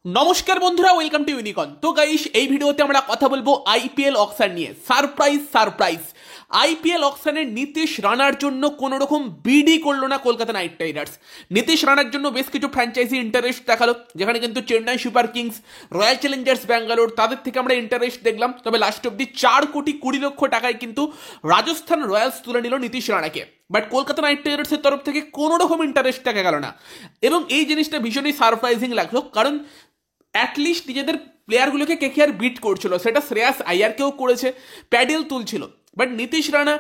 নমস্কার বন্ধুরা, welcome to ইউনিকন। তো গাইস, এই ভিডিওতে আমরা কথা বলবো আইপিএল অকশন নিয়ে। সারপ্রাইজ আইপিএল অকশনের নীতিশ রানার জন্য কোনো রকম বিডি করলো না কলকাতা নাইট রাইডার্স। নীতিশ রানার জন্য বেশ কিছু ফ্র্যাঞ্চাইজি ইন্টারেস্ট দেখালো, যেখানে কিন্তু Chennai super kings, royal challengers Bangalore, তাদের থেকে আমরা ইন্টারেস্ট দেখলাম। তবে লাস্ট অব্দি 4,20,00,000 টাকায় কিন্তু রাজস্থান রয়্যালস তুলে নিল নীতিশ রানাকে। বাট কলকাতা নাইট রাইডার্সের তরফ থেকে কোনো রকম ইন্টারেস্ট দেখা গেল না, এবং এই জিনিসটা ভীষণই সারপ্রাইজিং লাগলো, কারণ অ্যাটলিস্ট নিজেদের প্লেয়ারগুলোকে কেকেআর বিট করছিল। সেটা শ্রেয়াস আয়ারকেও করেছে, প্যাডেল তুলছিল। বাট নীতিশ রানা,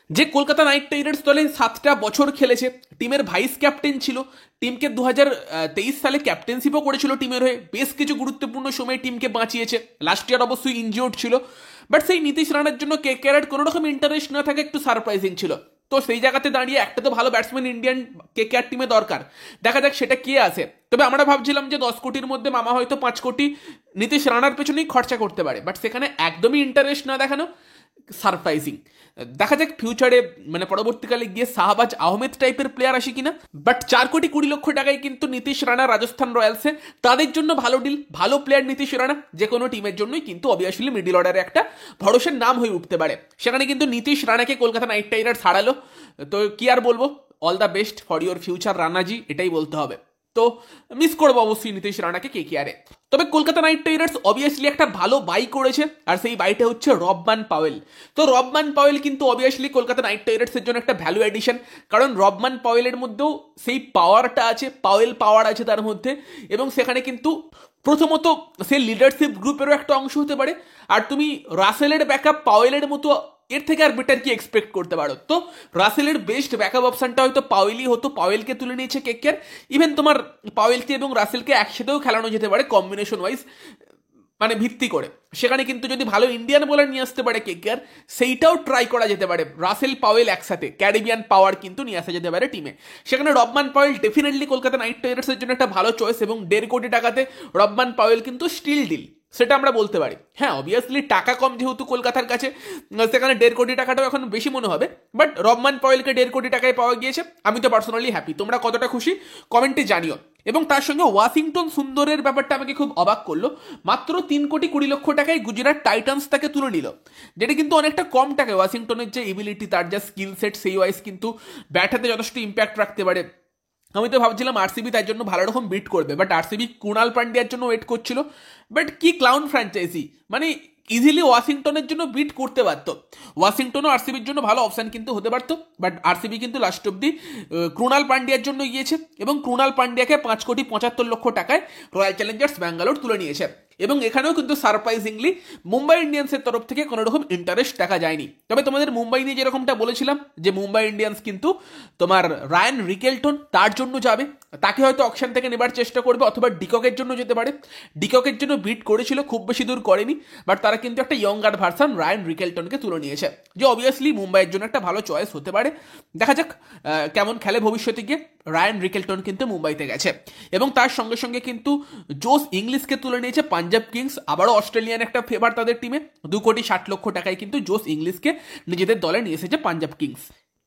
যে কলকাতা নাইট রাইডার্স দলে 7টা বছর খেলেছে, টিমের ভাইস ক্যাপ্টেন ছিল, টিমকে 2023 সালে ক্যাপ্টেনশিপও করেছিল টিমের হয়ে, বেশ কিছু গুরুত্বপূর্ণ সময়ে টিমকে বাঁচিয়েছে। লাস্ট ইয়ার অবশ্যই ইনজিওর্ড ছিল, বাট সেই নীতিশ রানার জন্য কেকেআর কোনো রকম ইন্টারেস্ট না থাকে একটু সারপ্রাইজিং ছিল। তো সেই জায়গাতে দাঁড়িয়ে একটা তো ভালো ব্যাটসম্যান ইন্ডিয়ান কেকেআর টিমে দরকার, দেখা যাক সেটা কে আছে। তবে আমরা ভাবছিলাম যে 10 কোটির মধ্যে মামা হয়তো 5 কোটি নীতিশ রানার পেছনেই খরচা করতে পারে, বাট সেখানে একদমই ইন্টারেস্ট না দেখানো সারপ্রাইজিং। দেখা যাক ফিউচারে, মানে পরবর্তীকালে গিয়ে শাহবাজ আহমেদ টাইপের প্লেয়ার আসে কিনা। বাট 4,20,00,000 টাকায় কিন্তু নীতিশ রানা রাজস্থান রয়্যালসে, তাদের জন্য ভালো ডিল, ভালো প্লেয়ার নীতিশ রানা। যে কোনো টিমের জন্যই কিন্তু অবভিয়াসলি মিডিল অর্ডারে একটা ভরসার নাম হয়ে উঠতে পারে। সেখানে কিন্তু নীতিশ রানাকে কলকাতা নাইট রাইডার্স হারালো। তো কি আর বলবো, all the best for your future Ranaji, এটাই বলতে হবে। তো মিস করবো অবশ্যই নীতিশ রানাকে কেকেআরে। তবে কলকাতা নাইট রাইডার্স অবভিয়াসলি একটা ভালো বাই করেছে, আর সেই বাইটা হচ্ছে রবমান পাওয়েল। তো রবমান পাওয়েল কিন্তু অবভিয়াসলি কলকাতা নাইট রাইডার্সের জন্য একটা ভ্যালু এডিশন, কারণ রবমান পাওয়েলের মধ্যেও সেই পাওয়ারটা আছে, পাওয়েল পাওয়ার আছে তার মধ্যে, এবং সেখানে কিন্তু প্রথমত সে লিডারশিপ গ্রুপেরও একটা অংশ হতে পারে। আর তুমি রাসেলের ব্যাকআপ পাওয়েলের মতো এর থেকে আর বেটার কি এক্সপেক্ট করতে পারো? তো রাসেলের বেস্ট ব্যাকআপ অপশনটা হয়তো পাওয়েলই হতো, পাওয়েলকে তুলে নিয়েছে কেকেআর। ইভেন তোমার পাওয়েলকে এবং রাসেলকে একসাথেও খেলানো যেতে পারে কম্বিনেশন ওয়াইজ, মানে ভিত্তি করে। সেখানে কিন্তু যদি ভালো ইন্ডিয়ান বোলার নিয়ে আসতে পারে কেকেআর, সেইটাও ট্রাই করা যেতে পারে। রাসেল পাওয়েল একসাথে ক্যারিবিয়ান পাওয়ার কিন্তু নিয়ে আসা যেতে পারে টিমে। সেখানে Rovman Powell definitely Kolkata Knight রাইডার্সের জন্য একটা ভালো চয়েস, এবং 1.5 কোটি টাকাতে রবমান পাওয়েল কিন্তু স্টিল ডিল, সেটা আমরা বলতে পারি। হ্যাঁ, অবভিয়াসলি টাকা কম যেহেতু কলকাতার কাছে, সেখানে 1.5 কোটি টাকাটাও এখন বেশি মনে হবে। বাট রবমান পাওয়েলকে 1.5 কোটি টাকায় পাওয়া গিয়েছে, আমি তো পার্সোনালি হ্যাপি। তোমরা কতটা খুশি কমেন্টে জানিও। এবং তার সঙ্গে ওয়াশিংটন সুন্দরের ব্যাপারটা আমাকে খুব অবাক করলো। মাত্র 3,20,00,000 টাকায় গুজরাট টাইটান্স তাকে তুলে নিল, যেটা কিন্তু অনেকটা কম টাকায়। ওয়াশিংটনের যে এবিলিটি, তার যা স্কিল সেট, সেই ওয়াইজ কিন্তু ব্যাট হাতে যথেষ্ট ইম্প্যাক্ট রাখতে পারে। আমি তো ভাবছিলাম আরসিবি তার জন্য ভালো রকম বিট করবে, বাট আরসিবি কুণাল পান্ডিয়ার জন্য ওয়েট করছিল। বাট কি ক্লাউন ফ্র্যাঞ্চাইজি, মানে ইজিলি ওয়াশিংটনের জন্য বিট করতে পারতো। ওয়াশিংটনও আরসিবির জন্য ভালো অপশান কিন্তু হতে পারতো, বাট আরসিবি কিন্তু লাস্ট অব্দি ক্রুণাল পান্ডিয়ার জন্য গিয়েছে, এবং ক্রুণাল পান্ডিয়াকে 5,75,00,000 টাকায় রয়্যাল চ্যালেঞ্জার্স ব্যাঙ্গালোর তুলে নিয়েছে। এবং এখানেও কিন্তু সারপ্রাইজিংলি মুম্বাই ইন্ডিয়ান্সের তরফ থেকে কোনো রকম ইন্টারেস্ট দেখা যায়নি। তবে তোমাদের মুম্বাই নিয়ে যেরকমটা বলেছিলাম, যে মুম্বাই ইন্ডিয়ান্স কিন্তু তোমার রায়ান রিকেলটন তার জন্য যাবে, তাকে হয়তো অকশন থেকে নেবার চেষ্টা করবে, অথবা ডিককের জন্য যেতে পারে। ডিককের জন্য বিট করেছিল, খুব বেশি দূর করেনি, বাট তারা কিন্তু একটা ইয়ঙ্গার ভার্সন রায়ান রিকেলটনকে তুলে নিয়েছে, যে অবভিয়াসলি মুম্বাইয়ের জন্য একটা ভালো চয়েস হতে পারে। দেখা যাক কেমন খেলে ভবিষ্যতে গিয়ে। রায়ান রিকেলটন কিন্তু মুম্বাইতে গেছে, এবং তার সঙ্গে সঙ্গে কিন্তু জোস ইংলিশকে তুলে নিয়েছে পাঞ্জাব কিংস। আবারও অস্ট্রেলিয়ান একটা ফেভার তাদের টিমে, 2,60,00,000 টাকায় কিন্তু জোস ইংলিশকে নিজেদের দলে নিয়ে এসেছে পাঞ্জাব কিংস।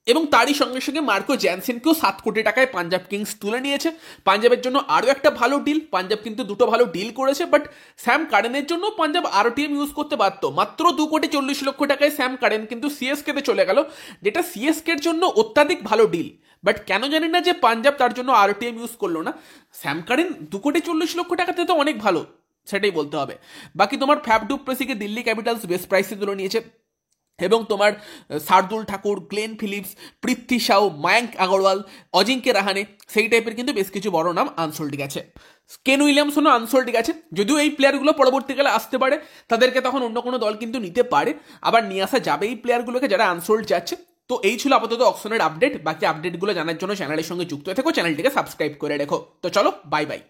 এবং তারই সঙ্গে সঙ্গে মার্কো জ্যানসেনকেও 7 কোটি টাকায় পাঞ্জাব কিংস তুলে নিয়েছে। পাঞ্জাবের জন্য আরও একটা ভালো ডিল, পাঞ্জাব কিন্তু দুটো ভালো ডিল করেছে। বাট স্যাম কারেনের জন্য পাঞ্জাব আরটিএম ইউজ করতে পারত। মাত্র 2,40,00,000 টাকায় স্যাম কারেন কিন্তু সিএসকেতে চলে গেল, যেটা সিএসকের জন্য অত্যাধিক ভালো ডিল। বাট কেন জানি না যে পাঞ্জাব তার জন্য আরটিএম ইউজ করলো না। স্যাম কারেন 2,40,00,000 টাকাতে তো অনেক ভালো, সেটাই বলতে হবে। বাকি তোমার ফ্যাফ ডু প্লেসিকে দিল্লি ক্যাপিটালস বেস্ট প্রাইসে তুলে নিয়েছে, এবং তোমার শার্দুল ঠাকুর, গ্লেন ফিলিপস, পৃথ্বী শাও, মায়াঙ্ক আগরওয়াল, অজিঙ্ক্য রাহানে, সেই টাইপের কিন্তু বেশ কিছু বড় নাম আনসোল্ড গেছে। কেন উইলিয়ামসনও আনসোল্ড গেছে, যদিও এই প্লেয়ারগুলো পরবর্তীকালে আসতে পারে, তাদেরকে তখন অন্য কোনো দল কিন্তু নিতে পারে, আবার নিয়ে আসা যাবে এই প্লেয়ারগুলোকে যারা আনসোল্ড যাচ্ছে। তো এই ছিল আপাতত অকশনের আপডেট। বাকি আপডেটগুলো জানার জন্য চ্যানেলের সঙ্গে যুক্ত হয়ে থেকো, চ্যানেলটিকে সাবস্ক্রাইব করে রেখো। তো চলো, বাই বাই।